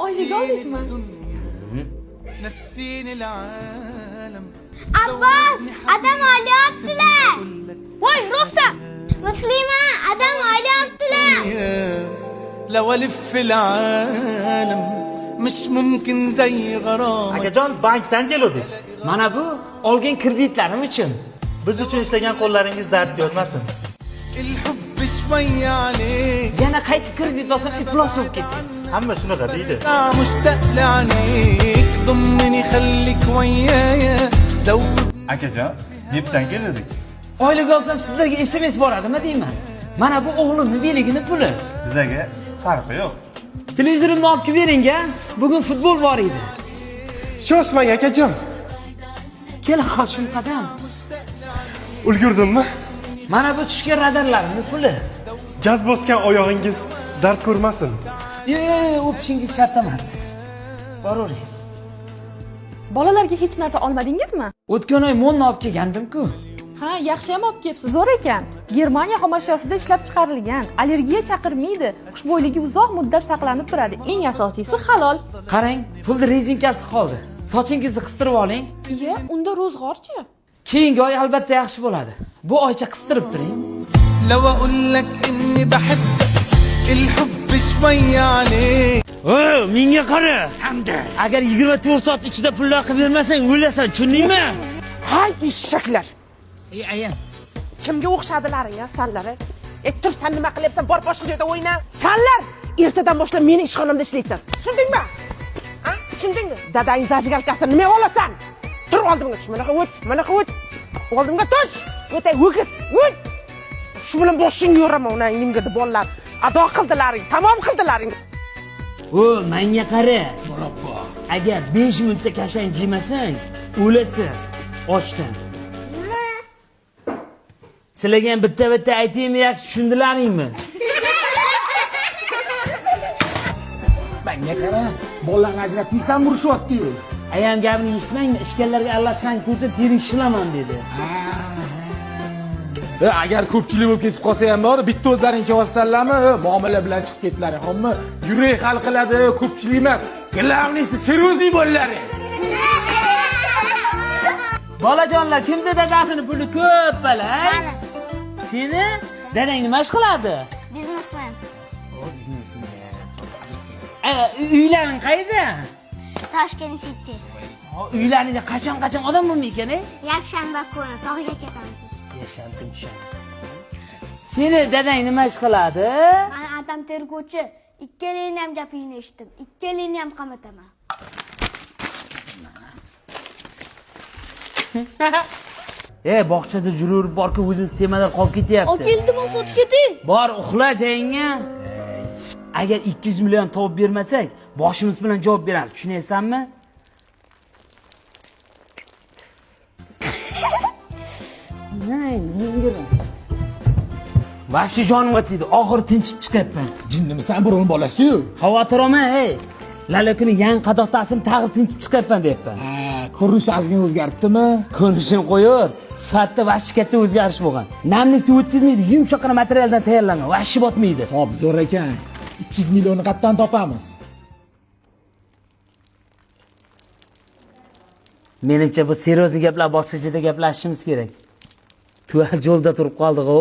oylik oldingizmi? Abbos, adam olyaptilar. Voy, Rustam. Muslima, adam olyaptilar. لو الف العالم مش ممكن زي غرامك. Akajon, bankdan keldik. Mana bu olgan kreditlarim uchun. Biz uchun ishlagan qo'llaringiz dard ko'rmasin. الحب شوية عليك. Yana qaytib kredit olsam iflos bo'lib ketadi. Hamma shunaqa deydi. مشتاق لعينيك ضمني خليك ويايا دوب. Akajon, yepdan keldik. Oylik olsam sizlarga SMS boradimi deyman. Mana bu o'g'limning beligini puli. Bizaga farqi yo'q. Televizorimni olib kelib bering-a. Bugun futbol bor edi. Shoshmang akajon. Kel Hoshim qadam. Ulgurdimmi? Mana bu tushgan radarlarimning puli. Gaz bosgan oyog'ingiz dard ko'rmasin. Yo'q, o'pishingiz shart emas. Boravering. Bolalarga hech narsa olmadingizmi? O'tgan oy monni olib kelgandim-ku. Ha, yaxshi ham olib kelibsiz. Zo'r ekan. Germaniya xomashyosida ishlab chiqarilgan. Allergiya chaqirmaydi. Xushbo'yligi uzoq muddat saqlanib turadi. Eng asosiysi halol. Qarang, pulni rezinkasi qoldi. Sochingizni qistirib oling. Iya, unda ro'zg'orchi? Keyingi oy albatta yaxshi bo'ladi. Bu oycha qistirib turing. لو اقول لك اني بحبك الحب شوية عليك. Menga qara. Hamda. Agar 24 soat ichida pullar qilib bermasang, o'lasan, tushundingmi? Hay eshaklar. Ey ayam. Kimga o'xshadilar ya sanlar? Tur sen nima qilyapsan? Bor boshqa joyda o'yna. Sanlar ertadan boshlab meni ishxonamda ishlaysan. Tushundingmi? Ha? Tushundingmi? Dadang zajigalkasini nima olasan? Tur oldimga tush. Mana quvvat. Oldimga tush. O'tay o'git. O't. Shu bilan boshingni yo'raman uni nimgadi bolalar. Ado qildilaring, tamom qildilaring. Menga qara. Murabbo. Agar 5 minutda kashang yemasang, o'lasan ochdan. Sizlarga ham bitta aytaymi, yaxshi tushundilaringmi? Menga qara, bolalarni ajratmaysan, urishyapti-yu. Ayam gapini eshitmangmi? Ishkallarga aralashgan ko'rsa tering shilaman dedi. Agar ko'pchilik bo'lib ketib qolsa ham bor, bitta o'zlaring kelsanlarmi, muomala bilan chiqib ketlaring, xo'pmi? Yurak hal qiladi, ko'pchilik emas. Glavnisi seriozli bo'llaring. Bolajonlar, kimda dadasini puli ko'p balay? Seni dadang nima ish qiladi? Biznesmen. Uylaring qayerda? Toshkent City. Uylaringda qachon odam bo'lmaykan, ey? Yakshanba kuni tog'ga ketamiz. Yashantim tushamiz. Seni dadang nima ish qiladi? Men adam tergovchi. Ikkalingni ham gapingni eshitdim. Ikkalingni ham qamataman. Bog'chada yurib borku o'zimiz temalar qolib ketyapti. Olib keldim, sotib ketay. Bor, uxla joyingga. Agar 200 million topib bermasak, boshimiz bilan javob beramiz. Tushunyapsanmi? Vahshiy jonim o'tdi. Oxir tinchib chiqyapman. Jinnimisan, birovning bolasi-yu. Xavotir olma, ey. Lalakuni yangi qadoqtasini tag'ib tinchib chiqyapman deyapman. Ko'rinish ozgina o'zgaribdimi? Ko'rinishini qo'yur. Sifatda vahshiy katta o'zgarish bo'lgan. Namlikni o'tkazmaydi, yumshoqqina materialdan tayyorlangan, vahshiy botmaydi. Xo'p, zo'r ekan. 200 millionni qayerdan topamiz? Menimcha bu seriozli gaplar boshqachada gaplashishimiz kerak. Tuval yo'lda turib qoldik-ku.